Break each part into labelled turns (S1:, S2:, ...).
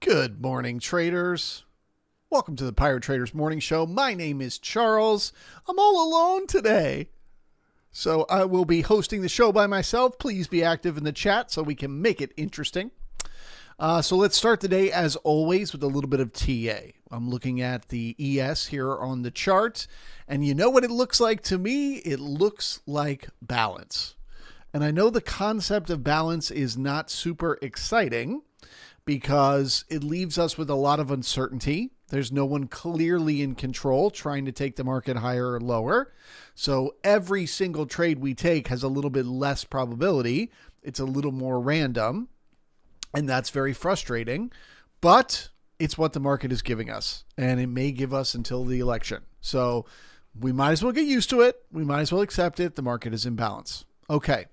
S1: Good morning, traders. Welcome to the Pirate Traders Morning Show. My name is Charles. I'm all alone today, so I will be hosting the show by myself. Please be active in the chat so we can make it interesting. So let's start the day, as always, with a little bit of TA. I'm looking at the ES here on the chart, and you know what it looks like to me? It looks like balance. And I know the concept of balance is not super exciting, because it leaves us with a lot of uncertainty. There's no one clearly in control trying to take the market higher or lower. So every single trade we take has a little bit less probability. It's a little more random, and that's very frustrating, but it's what the market is giving us, and it may give us until the election. So we might as well get used to it. We might as well accept it. The market is in balance. Okay.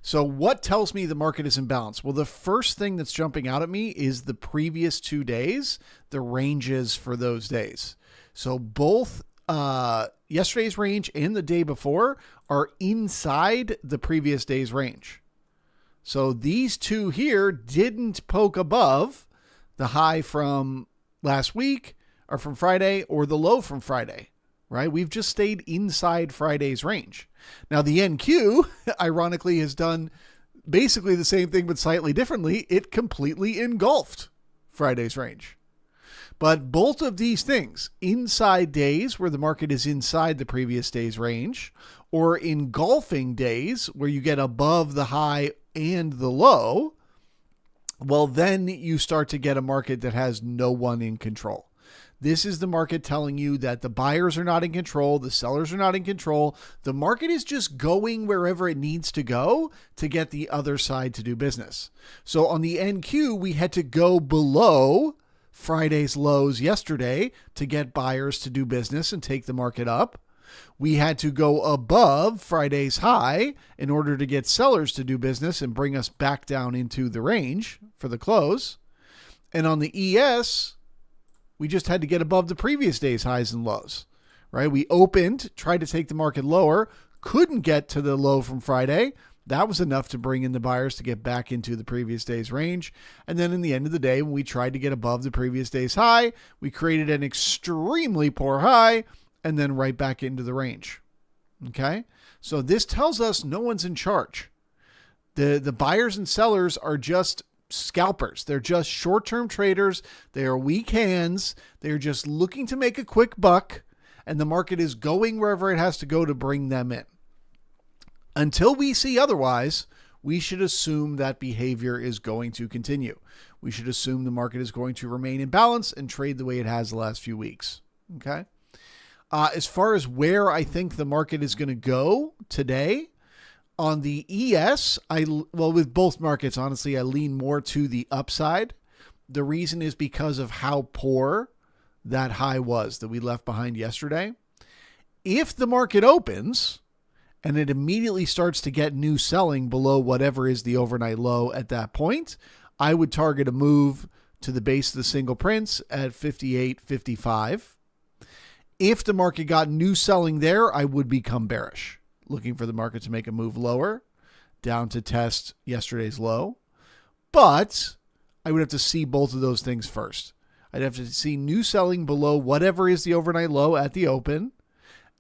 S1: So what tells me the market is in balance? Well, the first thing that's jumping out at me is the previous 2 days, the ranges for those days. So both yesterday's range and the day before are inside the previous day's range. So these two here didn't poke above the high from last week or from Friday or the low from Friday, right? We've just stayed inside Friday's range. Now, the NQ, ironically, has done basically the same thing, but slightly differently. It completely engulfed Friday's range. But both of these things, inside days where the market is inside the previous day's range, or engulfing days where you get above the high and the low, well, then you start to get a market that has no one in control. This is the market telling you that the buyers are not in control. The sellers are not in control. The market is just going wherever it needs to go to get the other side to do business. So on the NQ, we had to go below Friday's lows yesterday to get buyers to do business and take the market up. We had to go above Friday's high in order to get sellers to do business and bring us back down into the range for the close. And on the ES, we just had to get above the previous day's highs and lows, right? We opened, tried to take the market lower, couldn't get to the low from Friday. That was enough to bring in the buyers to get back into the previous day's range. And then in the end of the day, when we tried to get above the previous day's high, we created an extremely poor high and then right back into the range. Okay. So this tells us no one's in charge. The buyers and sellers are just scalpers. They're just short-term traders. They are weak hands. They're just looking to make a quick buck, and the market is going wherever it has to go to bring them in. Until we see otherwise, we should assume that behavior is going to continue. We should assume the market is going to remain in balance and trade the way it has the last few weeks. Okay. As far as where I think the market is going to go today, on the ES, with both markets, honestly, I lean more to the upside. The reason is because of how poor that high was that we left behind yesterday. If the market opens and it immediately starts to get new selling below whatever is the overnight low at that point, I would target a move to the base of the single prints at 58.55. If the market got new selling there, I would become bearish, looking for the market to make a move lower down to test yesterday's low. But I would have to see both of those things first. I'd have to see new selling below whatever is the overnight low at the open.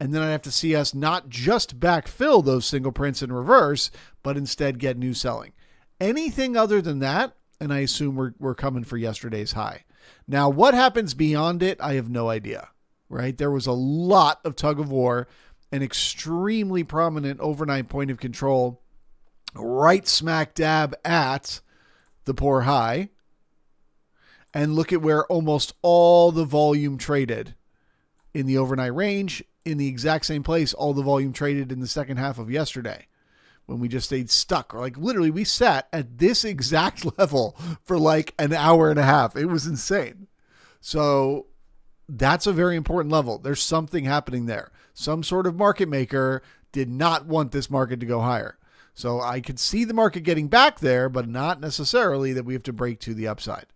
S1: And then I'd have to see us not just backfill those single prints in reverse, but instead get new selling. Anything other than that, and I assume we're coming for yesterday's high. Now, what happens beyond it, I have no idea, right? There was a lot of tug of war, an extremely prominent overnight point of control right smack dab at the poor high. And look at where almost all the volume traded in the overnight range, in the exact same place all the volume traded in the second half of yesterday, when we just stayed stuck. Or like literally we sat at this exact level for like an hour and a half. It was insane. So that's a very important level. There's something happening there. Some sort of market maker did not want this market to go higher. So I could see the market getting back there, but not necessarily that we have to break to the upside.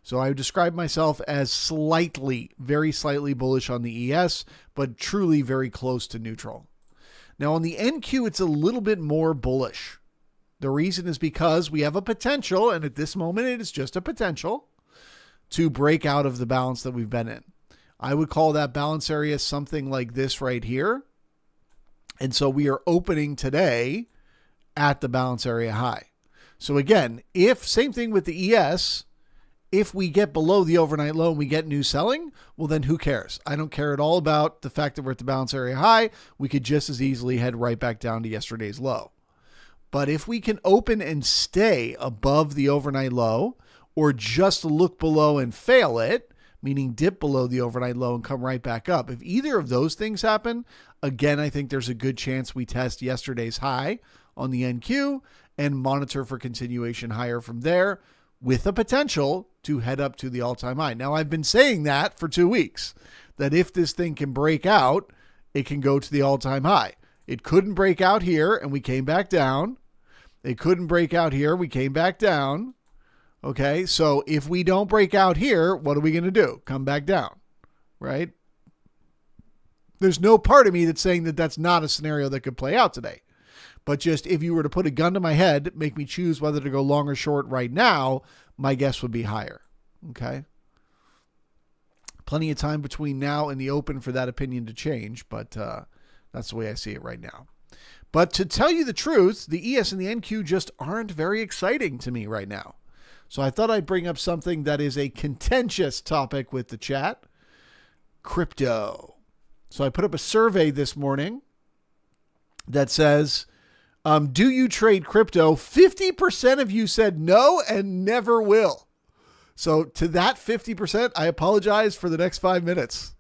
S1: So I would describe myself as slightly, very slightly bullish on the ES, but truly very close to neutral. Now on the NQ, it's a little bit more bullish. The reason is because we have a potential, and at this moment it is just a potential, to break out of the balance that we've been in. I would call that balance area something like this right here. And so we are opening today at the balance area high. So again, same thing with the ES, if we get below the overnight low and we get new selling, well, then who cares? I don't care at all about the fact that we're at the balance area high. We could just as easily head right back down to yesterday's low. But if we can open and stay above the overnight low, or just look below and fail it, meaning dip below the overnight low and come right back up, if either of those things happen, again, I think there's a good chance we test yesterday's high on the NQ and monitor for continuation higher from there, with the potential to head up to the all-time high. Now, I've been saying that for 2 weeks, that if this thing can break out, it can go to the all-time high. It couldn't break out here, and we came back down. It couldn't break out here. We came back down. Okay, so if we don't break out here, what are we going to do? Come back down, right? There's no part of me that's saying that that's not a scenario that could play out today. But just if you were to put a gun to my head, make me choose whether to go long or short right now, my guess would be higher. Okay. Plenty of time between now and the open for that opinion to change, but that's the way I see it right now. But to tell you the truth, the ES and the NQ just aren't very exciting to me right now. So I thought I'd bring up something that is a contentious topic with the chat. Crypto. So I put up a survey this morning that says, do you trade crypto? 50% of you said no and never will. So to that 50%, I apologize for the next 5 minutes.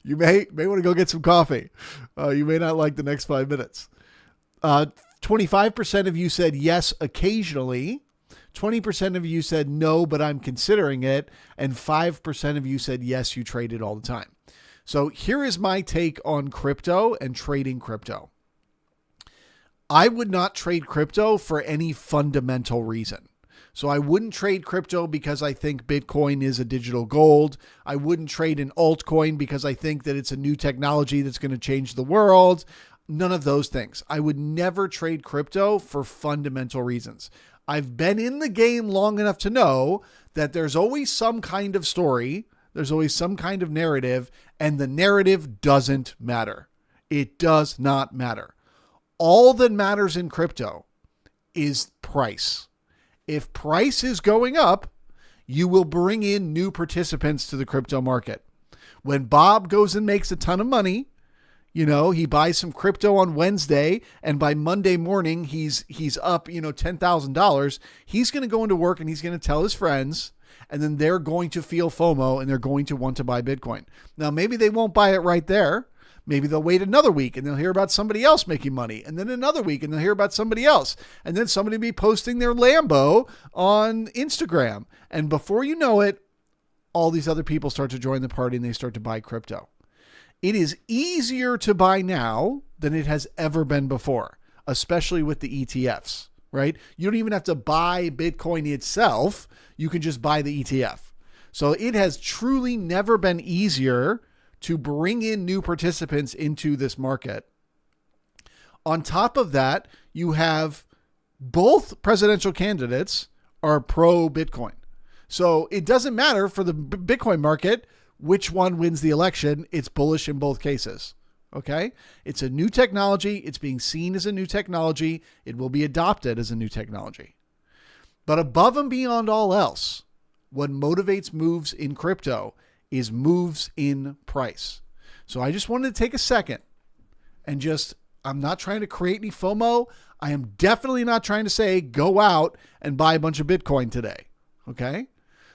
S1: You may want to go get some coffee. You may not like the next 5 minutes. 25% of you said yes occasionally. 20% of you said no, but I'm considering it. And 5% of you said yes, you trade it all the time. So here is my take on crypto and trading crypto. I would not trade crypto for any fundamental reason. So I wouldn't trade crypto because I think Bitcoin is a digital gold. I wouldn't trade an altcoin because I think that it's a new technology that's going to change the world. None of those things. I would never trade crypto for fundamental reasons. I've been in the game long enough to know that there's always some kind of story. There's always some kind of narrative, and the narrative doesn't matter. It does not matter. All that matters in crypto is price. If price is going up, you will bring in new participants to the crypto market. When Bob goes and makes a ton of money, he buys some crypto on Wednesday, and by Monday morning, he's up, $10,000. He's going to go into work and he's going to tell his friends, and then they're going to feel FOMO and they're going to want to buy Bitcoin. Now, maybe they won't buy it right there. Maybe they'll wait another week and they'll hear about somebody else making money, and then another week and they'll hear about somebody else. And then somebody will be posting their Lambo on Instagram. And before you know it, all these other people start to join the party and they start to buy crypto. It is easier to buy now than it has ever been before, especially with the ETFs, right? You don't even have to buy Bitcoin itself. You can just buy the ETF. So it has truly never been easier to bring in new participants into this market. On top of that, you have both presidential candidates are pro Bitcoin. So it doesn't matter for the Bitcoin market which one wins the election. It's bullish in both cases. Okay. It's a new technology. It's being seen as a new technology. It will be adopted as a new technology. But above and beyond all else, what motivates moves in crypto is moves in price. So I just wanted to take a second and I'm not trying to create any FOMO. I am definitely not trying to say, go out and buy a bunch of Bitcoin today. Okay.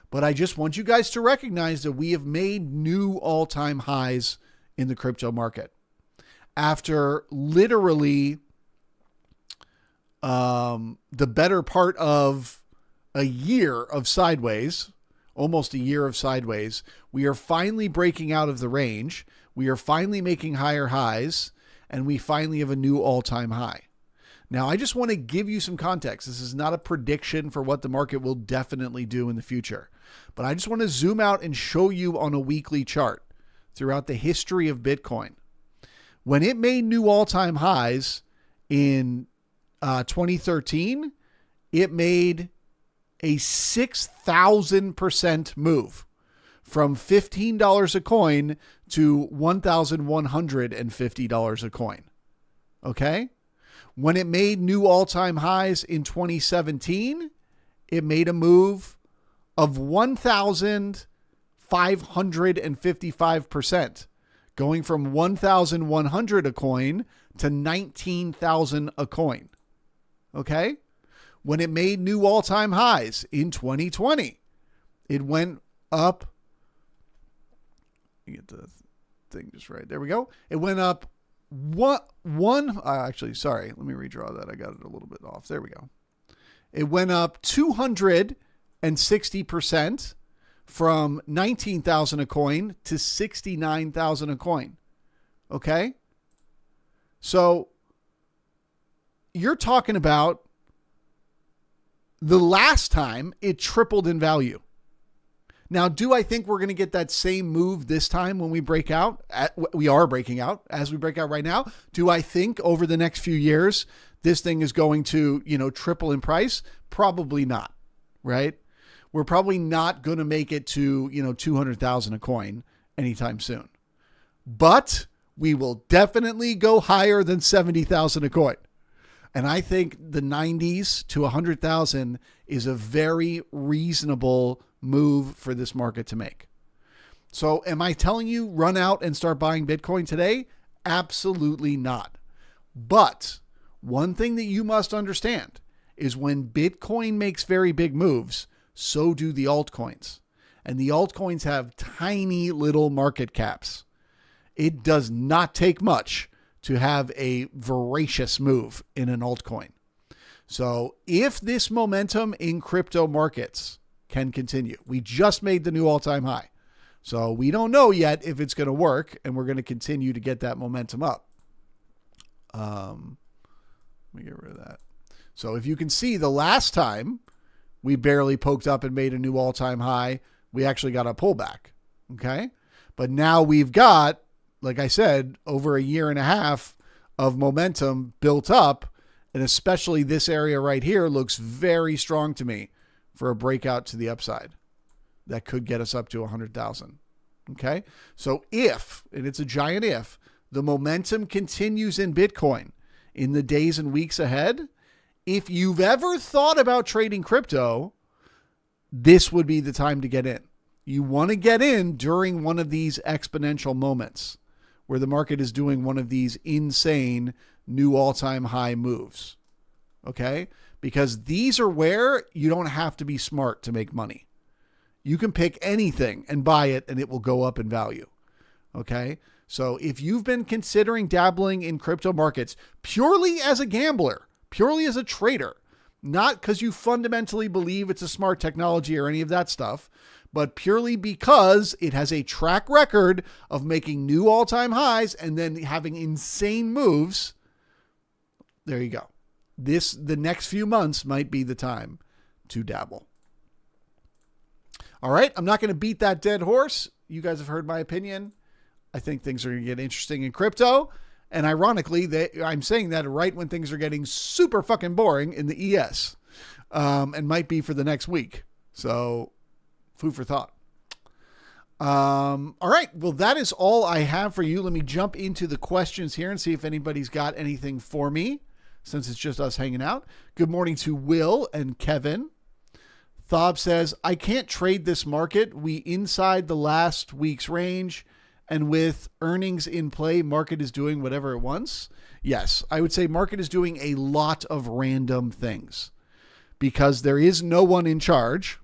S1: But I just want you guys to recognize that we have made new all-time highs in the crypto market. After literally the better part of a year of sideways, almost a year of sideways, we are finally breaking out of the range. We are finally making higher highs, and we finally have a new all-time high. Now, I just want to give you some context. This is not a prediction for what the market will definitely do in the future, but I just want to zoom out and show you on a weekly chart throughout the history of Bitcoin. When it made new all-time highs in 2013, it made a 6,000% move from $15 a coin to $1,150 a coin. Okay? When it made new all-time highs in 2017, it made a move of 1,555%, going from 1,100 a coin to 19,000 a coin. Okay? When it made new all-time highs in 2020, it went up. Get the thing just right. There we go. It went up actually, sorry. Let me redraw that. I got it a little bit off. There we go. It went up 260% from 19,000 a coin to 69,000 a coin. Okay? So you're talking about the last time it tripled in value. Now, do I think we're going to get that same move this time when we break out? We are breaking out as we break out right now. Do I think over the next few years, this thing is going to, triple in price? Probably not, right? We're probably not going to make it to, 200,000 a coin anytime soon. But we will definitely go higher than 70,000 a coin. And I think the 90s to 100,000 is a very reasonable move for this market to make. So am I telling you run out and start buying Bitcoin today? Absolutely not. But one thing that you must understand is when Bitcoin makes very big moves, so do the altcoins. And the altcoins have tiny little market caps. It does not take much to have a voracious move in an altcoin. So if this momentum in crypto markets can continue, we just made the new all-time high. So we don't know yet if it's going to work, and we're going to continue to get that momentum up. Let me get rid of that. So if you can see, the last time we barely poked up and made a new all-time high, we actually got a pullback. Okay. But now we've got, like I said, over a year and a half of momentum built up. And especially this area right here looks very strong to me for a breakout to the upside. That could get us up to 100,000. Okay. So if, and it's a giant if, the momentum continues in Bitcoin in the days and weeks ahead, if you've ever thought about trading crypto, this would be the time to get in. You want to get in during one of these exponential moments where the market is doing one of these insane new all-time high moves. Okay? Because these are where you don't have to be smart to make money. You can pick anything and buy it and it will go up in value. Okay? So if you've been considering dabbling in crypto markets purely as a gambler, purely as a trader, not because you fundamentally believe it's a smart technology or any of that stuff, but purely because it has a track record of making new all-time highs and then having insane moves, there you go. The next few months might be the time to dabble. All right, I'm not going to beat that dead horse. You guys have heard my opinion. I think things are going to get interesting in crypto. And ironically, I'm saying that right when things are getting super fucking boring in the ES, and might be for the next week. So food for thought. All right. Well, that is all I have for you. Let me jump into the questions here and see if anybody's got anything for me since it's just us hanging out. Good morning to Will and Kevin. Thob says, I can't trade this market. We inside the last week's range. And with earnings in play, market is doing whatever it wants. Yes, I would say market is doing a lot of random things because there is no one in charge,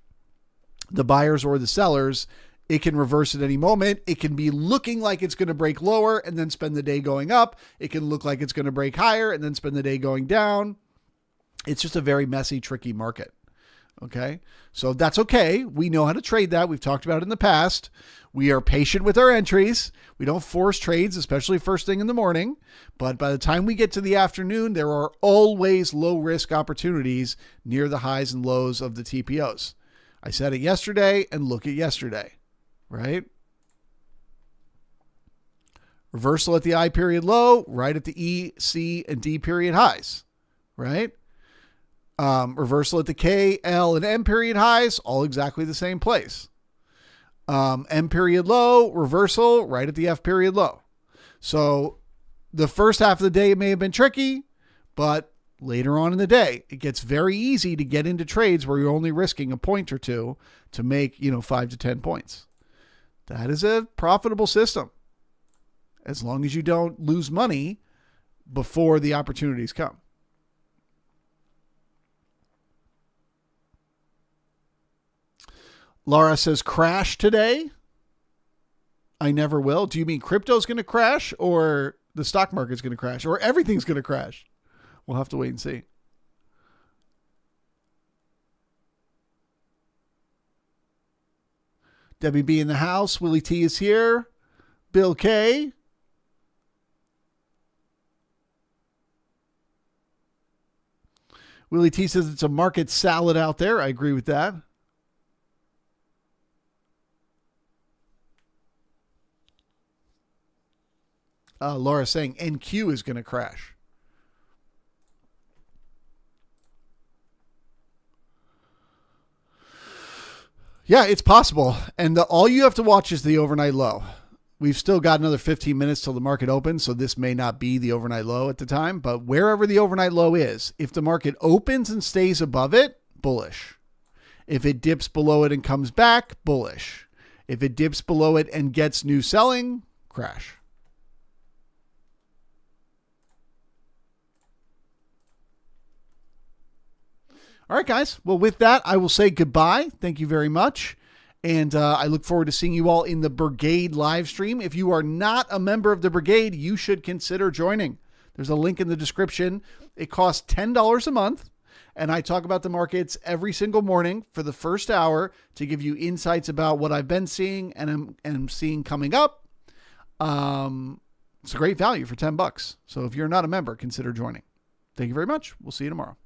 S1: the buyers or the sellers. It can reverse at any moment. It can be looking like it's going to break lower and then spend the day going up. It can look like it's going to break higher and then spend the day going down. It's just a very messy, tricky market. Okay. So that's okay. We know how to trade that. We've talked about it in the past. We are patient with our entries. We don't force trades, especially first thing in the morning. But by the time we get to the afternoon, there are always low risk opportunities near the highs and lows of the TPOs. I said it yesterday, and look at yesterday, right? Reversal at the I period low, right at the E, C, and D period highs, right? Reversal at the K, L, and M period highs, all exactly the same place. M period low, reversal right at the F period low. So the first half of the day may have been tricky, but later on in the day, it gets very easy to get into trades where you're only risking a point or two to make, 5 to 10 points. That is a profitable system, as long as you don't lose money before the opportunities come. Laura says, crash today? I never will. Do you mean crypto's going to crash, or the stock market's going to crash, or everything's going to crash? We'll have to wait and see. Debbie B in the house. Willie T is here. Bill K. Willie T says it's a market salad out there. I agree with that. Laura saying NQ is going to crash. Yeah, it's possible. And all you have to watch is the overnight low. We've still got another 15 minutes till the market opens, so this may not be the overnight low at the time. But wherever the overnight low is, if the market opens and stays above it, bullish. If it dips below it and comes back, bullish. If it dips below it and gets new selling, crash. All right, guys. Well, with that, I will say goodbye. Thank you very much. And I look forward to seeing you all in the Brigade live stream. If you are not a member of the Brigade, you should consider joining. There's a link in the description. It costs $10 a month. And I talk about the markets every single morning for the first hour to give you insights about what I've been seeing and am seeing coming up. It's a great value for $10. So if you're not a member, consider joining. Thank you very much. We'll see you tomorrow.